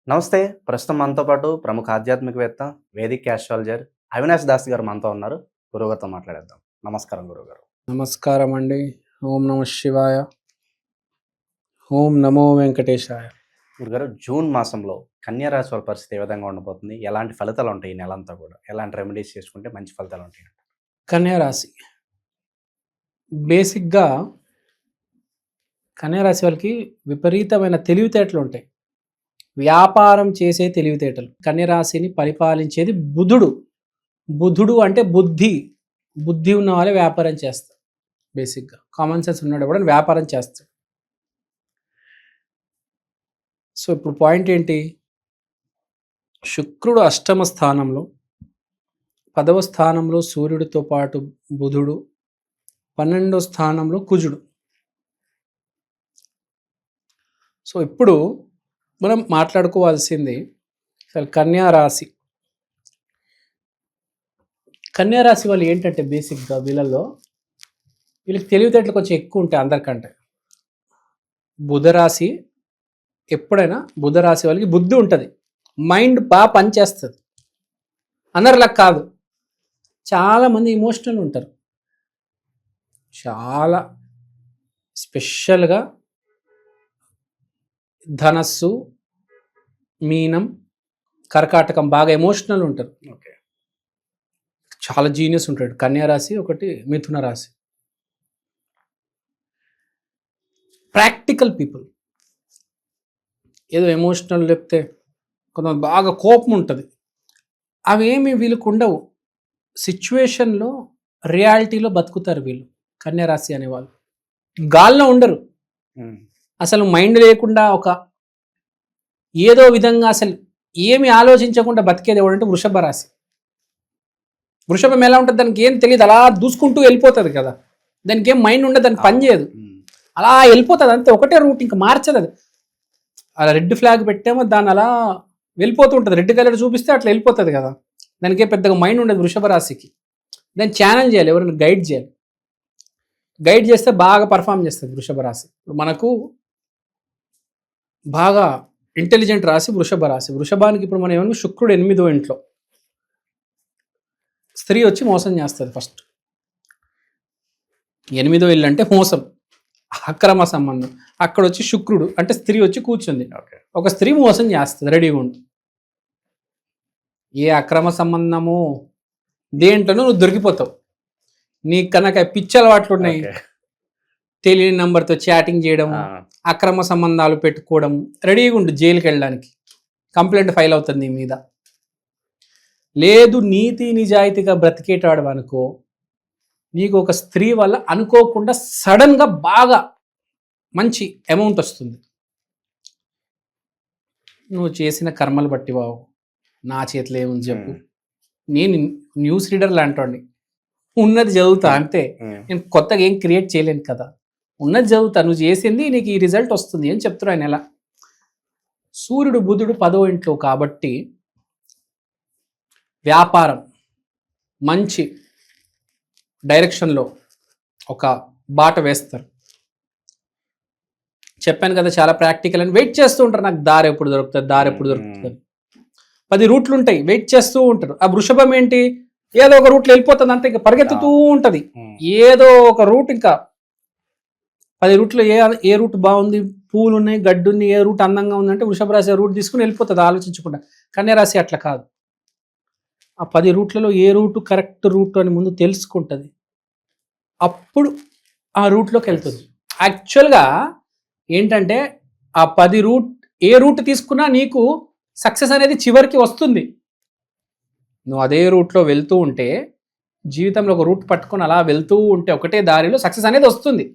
నమస్తే. ప్రస్తుతం మనతో పాటు ప్రముఖ ఆధ్యాత్మికవేత్త, వేదిక్ యాస్ట్రాలజర్ అవినాష్ దాస్ గారు మనతో ఉన్నారు. గురువుగారితో మాట్లాడేద్దాం. నమస్కారం గురువుగారు. నమస్కారం అండి. ఓం నమ శివాయ. ఓం నమో వెంకటేశాయ. గురుగారు, జూన్ మాసంలో కన్యా రాశి వాళ్ళ పరిస్థితి ఏ విధంగా ఉండబోతుంది? ఎలాంటి ఫలితాలు ఉంటాయి ఈ నెలంతా కూడా? ఎలాంటి రెమెడీస్ చేసుకుంటే మంచి ఫలితాలు ఉంటాయి? కన్యా రాశి బేసిక్గా కన్యా రాశి వాళ్ళకి విపరీతమైన తెలివితేటలు ఉంటాయి. వ్యాపారం చేసే తెలివితేటలు. కన్యా రాశిని పరిపాలించేది బుధుడు. బుధుడు అంటే బుద్ధి. బుద్ధి ఉన్న వాళ్ళే వ్యాపారం చేస్తారు. బేసిక్గా కామన్ సెన్స్ ఉన్నాడు కూడా వ్యాపారం చేస్తాడు. సో ఇప్పుడు పాయింట్ ఏంటి? శుక్రుడు అష్టమ స్థానంలో, 10వ స్థానంలో సూర్యుడితో పాటు బుధుడు, 12వ స్థానంలో కుజుడు. సో ఇప్పుడు మనం మాట్లాడుకోవాల్సింది అసలు కన్యా రాశి. కన్యా రాశి వాళ్ళు ఏంటంటే బేసిక్గా వీళ్ళకి తెలివితేటలు కొంచెం ఎక్కువ ఉంటాయి అందరికంటే. బుధరాశి ఎప్పుడైనా బుధరాశి వాళ్ళకి బుద్ధి ఉంటుంది, మైండ్ బాగా పనిచేస్తుంది. అందరిలా కాదు, చాలామంది ఇమోషనల్ ఉంటారు. చాలా స్పెషల్గా ధనస్సు, మీనం, కర్కాటకం బాగా ఎమోషనల్ ఉంటారు. ఓకే. చాలా జీనియస్ ఉంటాడు. కన్యా రాశి ఒకటి, మిథున రాశి. Practical people. ఏదో ఎమోషనల్ లేకపోతే కొంతమంది బాగా కోపం ఉంటుంది, అవేమి వీళ్ళకు ఉండవు. సిచ్యువేషన్లో రియాలిటీలో బతుకుతారు వీళ్ళు. కన్యా రాశి అనేవాళ్ళు గాల్లో ఉండరు. అసలు మైండ్ లేకుండా ఒక ఏదో విధంగా అసలు ఏమి ఆలోచించకుండా బతికేది ఎవడంటే వృషభ రాశి. వృషభం ఎలా ఉంటుంది? దానికి ఏం తెలియదు, అలా దూసుకుంటూ వెళ్ళిపోతుంది కదా. దానికి ఏం మైండ్ ఉండదు, దానికి పని చేయదు, అలా వెళ్ళిపోతుంది అంతే. ఒకటే రూట్, ఇంకా మార్చదు అది. అలా రెడ్ ఫ్లాగ్ పెట్టామో దాన్ని అలా వెళ్ళిపోతూ ఉంటుంది. రెడ్ కలర్ చూపిస్తే అట్లా వెళ్ళిపోతుంది కదా. దానికి పెద్దగా మైండ్ ఉండదు వృషభ రాశికి. దాన్ని ఛానల్ చేయాలి, ఎవరైనా గైడ్ చేయాలి. గైడ్ చేస్తే బాగా పర్ఫామ్ చేస్తుంది వృషభ రాశి. ఇప్పుడు మనకు బాగా ఇంటెలిజెంట్ రాశి వృషభ రాశి. వృషభానికి ఇప్పుడు మనం ఏమన్నా శుక్రుడు 8వ ఇంట్లో. స్త్రీ వచ్చి మోసం చేస్తుంది ఫస్ట్. 8వ ఇల్లు అంటే మోసం, అక్రమ సంబంధం. అక్కడ వచ్చి శుక్రుడు అంటే స్త్రీ వచ్చి కూర్చుంది. ఒక స్త్రీ మోసం చేస్తుంది, రెడీగా ఉండి. ఏ అక్రమ సంబంధము దేంట్లోనూ నువ్వు దొరికిపోతావు. నీకు కనుక పిచ్చి అలవాట్లు ఉన్నాయి, తెలియని నంబర్తో చాటింగ్ చేయడం, అక్రమ సంబంధాలు పెట్టుకోవడం, రెడీగా ఉండు జైలుకి వెళ్ళడానికి. కంప్లైంట్ ఫైల్ అవుతుంది నీ మీద. లేదు నీతి నిజాయితీగా బ్రతికేటాడు అనుకో, నీకు ఒక స్త్రీ వల్ల అనుకోకుండా సడన్గా బాగా మంచి అమౌంట్ వస్తుంది. నువ్వు చేసిన కర్మలు బట్టి బావు, నా చేతిలో ఏముంది చెప్పు. నేను న్యూస్ రీడర్ లాంటి ఉన్నది చదువుతా అంతే. నేను కొత్తగా ఏం క్రియేట్ చేయలేను కదా, ఉన్నది చదువుతా. నువ్వు చేసింది నీకు ఈ రిజల్ట్ వస్తుంది అని చెప్తున్నా ఆయన. ఎలా సూర్యుడు బుధుడు 10వ ఇంట్లో కాబట్టి వ్యాపారం మంచి డైరెక్షన్లో ఒక బాట వేస్తారు. చెప్పాను కదా, చాలా ప్రాక్టికల్ అని వెయిట్ చేస్తూ ఉంటారు. నాకు దారి ఎప్పుడు దొరుకుతుంది, దారి ఎప్పుడు దొరుకుతుంది. 10 రూట్లు ఉంటాయి, వెయిట్ చేస్తూ ఉంటారు. ఆ వృషభం ఏంటి, ఏదో ఒక రూట్లో వెళ్ళిపోతుంది అంతే, ఇంకా పరిగెత్తుతూ ఉంటుంది. ఏదో ఒక రూట్, ఇంకా 10 రూట్లో ఏ రూట్ బాగుంది, పూలు ఉన్నాయి, గడ్డి ఉంది, ఏ రూట్ అందంగా ఉందంటే వృషభ రాశి ఆ రూట్ తీసుకుని వెళ్ళిపోతుంది ఆలోచించకుండా. కన్యా రాశి అట్లా కాదు. ఆ 10 రూట్లలో ఏ రూటు కరెక్ట్ రూట్ అని ముందు తెలుసుకుంటుంది, అప్పుడు ఆ రూట్లోకి వెళ్తుంది. యాక్చువల్గా ఏంటంటే ఆ 10 రూట్ ఏ రూట్ తీసుకున్నా నీకు సక్సెస్ అనేది చివరికి వస్తుంది. నువ్వు అదే రూట్లో వెళ్తూ ఉంటే, జీవితంలో ఒక రూట్ పట్టుకొని అలా వెళ్తూ ఉంటే ఒకటే దారిలో సక్సెస్ అనేది వస్తుంది.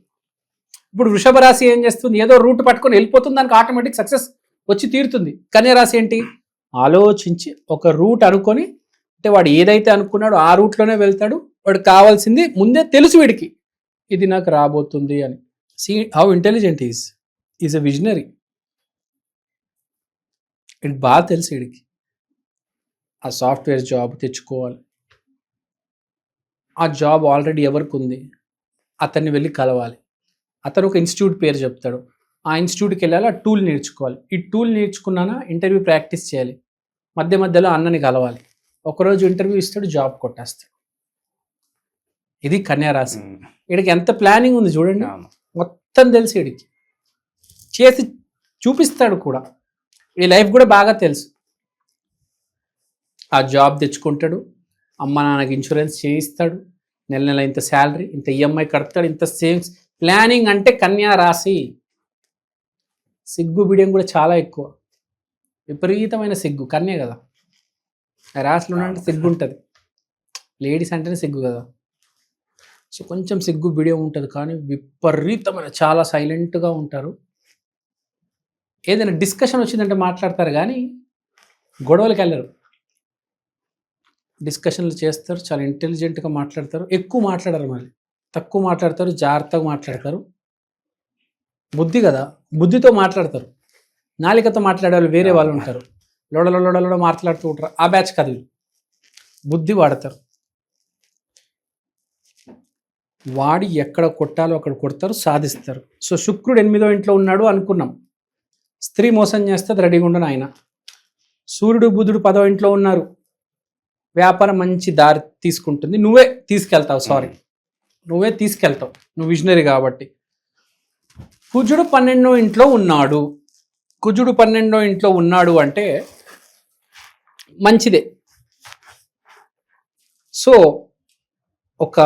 ఇప్పుడు వృషభ రాశి ఏం చేస్తుంది, ఏదో రూట్ పట్టుకొని వెళ్ళిపోతుంది, దానికి ఆటోమేటిక్ సక్సెస్ వచ్చి తీరుతుంది. కన్యా రాశి ఏంటి, ఆలోచించి ఒక రూట్ అనుకొని, అంటే వాడు ఏదైతే అనుకున్నాడో ఆ రూట్లోనే వెళ్తాడు. వాడు కావాల్సింది ముందే తెలుసు వీడికి, ఇది నాకు రాబోతుంది అని. See how intelligent is a visionary. ఇది బాగా తెలుసు వీడికి. ఆ సాఫ్ట్వేర్ జాబ్ తెచ్చుకోవాలి, ఆ జాబ్ ఆల్రెడీ ఎవరికి ఉంది, అతన్ని వెళ్ళి కలవాలి. అతను ఒక ఇన్స్టిట్యూట్ పేరు చెప్తాడు, ఆ ఇన్స్టిట్యూట్కి వెళ్ళాలి, ఆ టూల్ నేర్చుకోవాలి. ఈ టూల్ నేర్చుకున్నానా ఇంటర్వ్యూ ప్రాక్టీస్ చేయాలి, మధ్య మధ్యలో అన్నని కలవాలి. ఒకరోజు ఇంటర్వ్యూ ఇస్తాడు, జాబ్ కొట్టేస్తాడు. ఇది కన్యా రాశి. వీడికి ఎంత ప్లానింగ్ ఉంది చూడండి, మొత్తం తెలిసి వీడికి చేసి చూపిస్తాడు కూడా. ఈ లైఫ్ కూడా బాగా తెలుసు. ఆ జాబ్ తెచ్చుకుంటాడు, అమ్మ నాన్నకి ఇన్సూరెన్స్ చేయిస్తాడు, నెల నెల ఇంత శాలరీ, ఇంత ఈఎంఐ కడతాడు, ఇంత సేవింగ్స్. ప్లానింగ్ అంటే కన్యా రాశి. సిగ్గు బిడియం కూడా చాలా ఎక్కువ, విపరీతమైన సిగ్గు. కన్యే కదా, రాశిలో ఉన్నట్టు సిగ్గు ఉంటుంది. లేడీస్ అంటేనే సిగ్గు కదా. సో కొంచెం సిగ్గు బిడియం ఉంటుంది, కానీ విపరీతమైన చాలా సైలెంట్గా ఉంటారు. ఏదైనా డిస్కషన్ వచ్చిందంటే మాట్లాడతారు, కానీ గొడవలకి వెళ్ళరు. డిస్కషన్లు చేస్తారు, చాలా ఇంటెలిజెంట్గా మాట్లాడతారు. ఎక్కువ మాట్లాడరు, మళ్ళీ తక్కువ మాట్లాడతారు, జాగ్రత్తగా మాట్లాడతారు. బుద్ధి కదా, బుద్ధితో మాట్లాడతారు. నాలికతో మాట్లాడే వాళ్ళు వేరే వాళ్ళు ఉంటారు, లోడలో మాట్లాడుతూ ఉంటారు. ఆ బ్యాచ్ కాదు, బుద్ధి వాడతారు. వాడి ఎక్కడ కొట్టాలో అక్కడ కొడతారు, సాధిస్తారు. సో శుక్రుడు 8వ ఇంట్లో ఉన్నాడు అనుకున్నాం. స్త్రీ మోసం చేస్తే అది రెడీగా ఉండను ఆయన. సూర్యుడు బుధుడు 10వ ఇంట్లో ఉన్నారు. వ్యాపారం మంచి దారి తీసుకుంటుంది, నువ్వే తీసుకెళ్తావు. నువ్వే తీసుకెళ్తావు, నువ్వు విజనరీ కాబట్టి. కుజుడు 12వ ఇంట్లో ఉన్నాడు. కుజుడు 12వ ఇంట్లో ఉన్నాడు అంటే మంచిదే. సో ఒక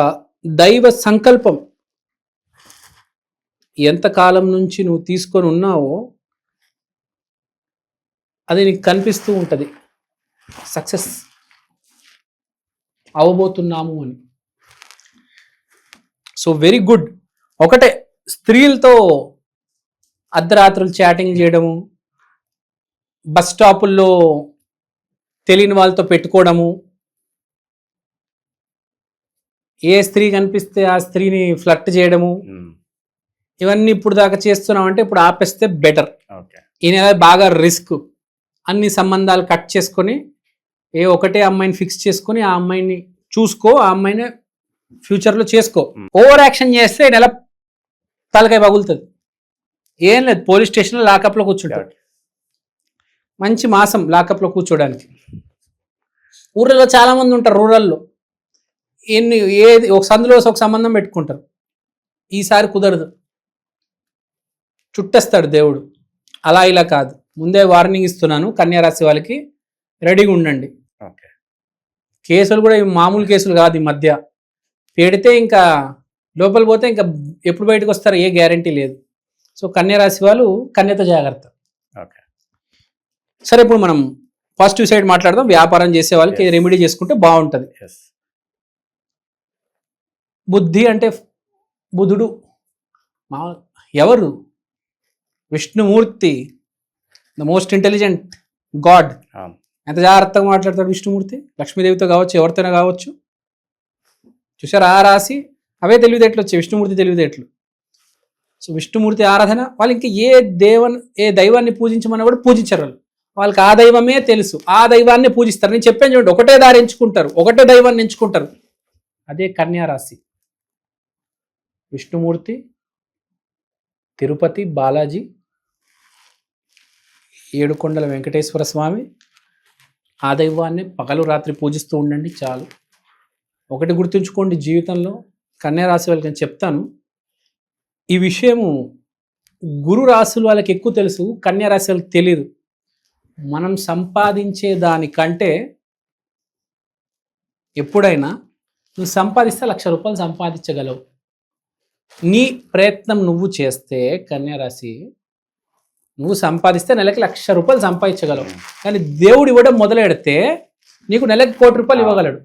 దైవ సంకల్పం ఎంతకాలం నుంచి నువ్వు తీసుకొని ఉన్నావో అది నీకు కనిపిస్తూ ఉంటుంది, సక్సెస్ అవబోతున్నాము అని. So very good. ఒకటే, స్త్రీలతో అర్ధరాత్రులు చాటింగ్ చేయడము, బస్ స్టాపుల్లో తెలియని వాళ్ళతో పెట్టుకోవడము, ఏ స్త్రీ కనిపిస్తే ఆ స్త్రీని ఫ్లర్ట్ చేయడము, ఇవన్నీ ఇప్పుడు దాకా చేస్తున్నామంటే ఇప్పుడు ఆపేస్తే బెటర్. ఈ నెల బాగా రిస్క్. అన్ని సంబంధాలు కట్ చేసుకొని ఒకటే అమ్మాయిని ఫిక్స్ చేసుకొని ఆ అమ్మాయిని చూసుకో, ఆ అమ్మాయిని ఫ్యూచర్లో చేసుకో. ఓవర్ యాక్షన్ చేస్తే ఈ నెల తలకాయ పగులుతుంది. ఏం లేదు, పోలీస్ స్టేషన్లో లాకప్లో కూర్చుంటాడు. మంచి మాసం లాకప్లో కూర్చోడానికి. ఊర్లలో చాలా మంది ఉంటారు, రూరల్లో ఏది ఒక సందులో ఒక సంబంధం పెట్టుకుంటారు. ఈసారి కుదరదు, చుట్టేస్తాడు దేవుడు. అలా ఇలా కాదు, ముందే వార్నింగ్ ఇస్తున్నాను. కన్యా రాశి వాళ్ళకి రెడీగా ఉండండి. కేసులు కూడా మామూలు కేసులు కాదు. ఈ మధ్య పెడితే ఇంకా లోపల పోతే ఇంకా ఎప్పుడు బయటకు వస్తారో ఏ గ్యారంటీ లేదు. సో కన్యా రాశి వాళ్ళు కన్యతో జాగ్రత్త. సరే, ఇప్పుడు మనం పాజిటివ్ సైడ్ మాట్లాడదాం. వ్యాపారం చేసే వాళ్ళకి రెమెడీ చేసుకుంటే బాగుంటుంది. బుద్ధి అంటే బుధుడు ఎవరు? Vishnumurthy, the most intelligent God. ఎంత జాగ్రత్తగా మాట్లాడతాడు విష్ణుమూర్తి. లక్ష్మీదేవితో కావచ్చు, ఎవరితోనే కావచ్చు. చూసారు, ఆ రాశి అవే తెలివితేటలు వచ్చాయి, విష్ణుమూర్తి తెలివితేటలు. సో విష్ణుమూర్తి ఆరాధన వాళ్ళు ఇంకా ఏ దైవాన్ని పూజించమన్నా కూడా పూజించరు. వాళ్ళకి ఆ దైవమే తెలుసు, ఆ దైవాన్ని పూజిస్తారు. నేను చెప్పాను చూడండి, ఒకటే దారి ఎంచుకుంటారు, ఒకటే దైవాన్ని ఎంచుకుంటారు. అదే కన్యా రాశి. విష్ణుమూర్తి, తిరుపతి బాలాజీ, ఏడుకొండల వెంకటేశ్వర స్వామి, ఆ దైవాన్ని పగలు రాత్రి పూజిస్తూ ఉండండి చాలు. ఒకటి గుర్తుంచుకోండి, జీవితంలో కన్యా రాశి వాళ్ళకి నేను చెప్తాను ఈ విషయము. గురు రాశుల వాళ్ళకి ఎక్కువ తెలుసు, కన్యా రాశి వాళ్ళకి తెలియదు. మనం సంపాదించే దానికంటే ఎప్పుడైనా నువ్వు సంపాదిస్తే 1,00,000 రూపాయలు సంపాదించగలవు. నీ ప్రయత్నం నువ్వు చేస్తే కన్యా రాశి, నువ్వు సంపాదిస్తే నెలకి 1,00,000 రూపాయలు సంపాదించగలవు. కానీ దేవుడు ఇవ్వడం మొదలెడితే నీకు నెలకి 1 కోటి రూపాయలు ఇవ్వగలడు.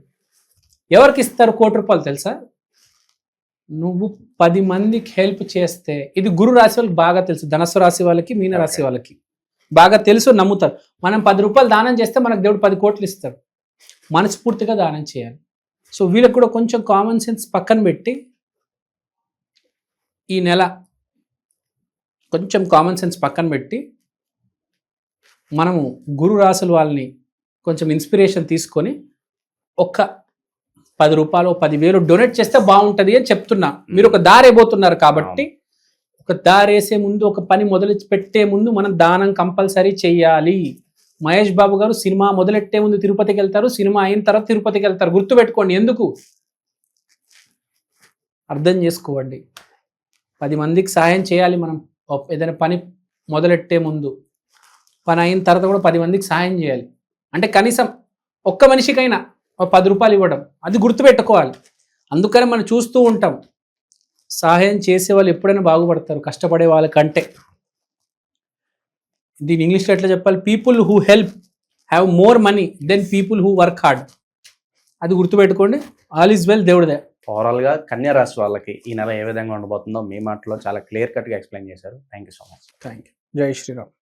ఎవరికి ఇస్తారు 1 కోటి రూపాయలు తెలుసా? నువ్వు 10 మందికి హెల్ప్ చేస్తే. ఇది గురు రాశి వాళ్ళకి బాగా తెలుసు, ధనస్సు రాశి వాళ్ళకి, మీన రాశి వాళ్ళకి బాగా తెలుసు, నమ్ముతారు. మనం 10 రూపాయలు దానం చేస్తే మనకు దేవుడు 10 కోట్లు ఇస్తాడు. మనస్ఫూర్తిగా దానం చేయాలి. సో వీళ్ళకి కూడా కొంచెం కామన్ సెన్స్ పక్కన పెట్టి ఈ నెల కొంచెం కామన్ సెన్స్ పక్కన పెట్టి మనము గురు రాశుల వాళ్ళని కొంచెం ఇన్స్పిరేషన్ తీసుకొని ఒక్క 10 రూపాయలు 10,000 డొనేట్ చేస్తే బాగుంటుంది అని చెప్తున్నా. మీరు ఒక దారి అయిపోతున్నారు కాబట్టి ఒక ఒక దారేసే ముందు, ఒక పని మొదలు పెట్టే ముందు మనం దానం కంపల్సరీ చెయ్యాలి. మహేష్ బాబు గారు సినిమా మొదలెట్టే ముందు తిరుపతికి వెళ్తారు, సినిమా అయిన తర్వాత తిరుపతికి వెళ్తారు. గుర్తుపెట్టుకోండి. ఎందుకు? అర్థం చేసుకోండి. 10 మందికి సహాయం చేయాలి మనం. ఏదైనా పని మొదలెట్టే ముందు, పని అయిన తర్వాత కూడా 10 మందికి సహాయం చేయాలి. అంటే కనీసం ఒక్క మనిషికైనా ఒక 10 రూపాయలు ఇవ్వడం, అది గుర్తుపెట్టుకోవాలి. అందుకని మనం చూస్తూ ఉంటాం, సహాయం చేసే వాళ్ళు ఎప్పుడైనా బాగుపడతారు కష్టపడే వాళ్ళకంటే. దీని ఇంగ్లీష్లో ఎట్లా చెప్పాలి? People who help have more money than people who work hard. అది గుర్తుపెట్టుకోండి. ఆల్ ఈజ్ వెల్, దేవుడిదే. ఓవరాల్గా కన్యా రాశి వాళ్ళకి ఈ నెల ఏ విధంగా ఉండబోతుందో మీ మాటలో చాలా క్లియర్ కట్గా ఎక్స్ప్లెయిన్ చేశారు. Thank you so much. Thank you. జై శ్రీరామ్.